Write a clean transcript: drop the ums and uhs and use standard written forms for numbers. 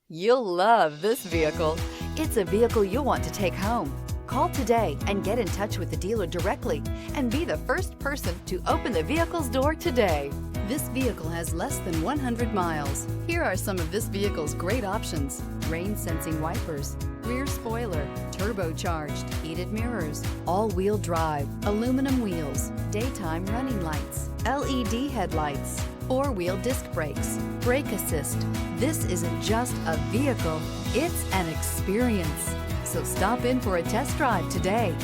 You'll love this vehicle. It's a vehicle you'll want to take home. Call today and get in touch with the dealer directly and be the first person to open the vehicle's door today. This vehicle has less than 100 miles. Here are some of this vehicle's great options: rain sensing wipers, rear spoiler, turbocharged, heated mirrors, all-wheel drive, aluminum wheels, daytime running lights, LED headlights, four-wheel disc brakes, brake assist. This isn't just a vehicle, it's an experience. So stop in for a test drive today.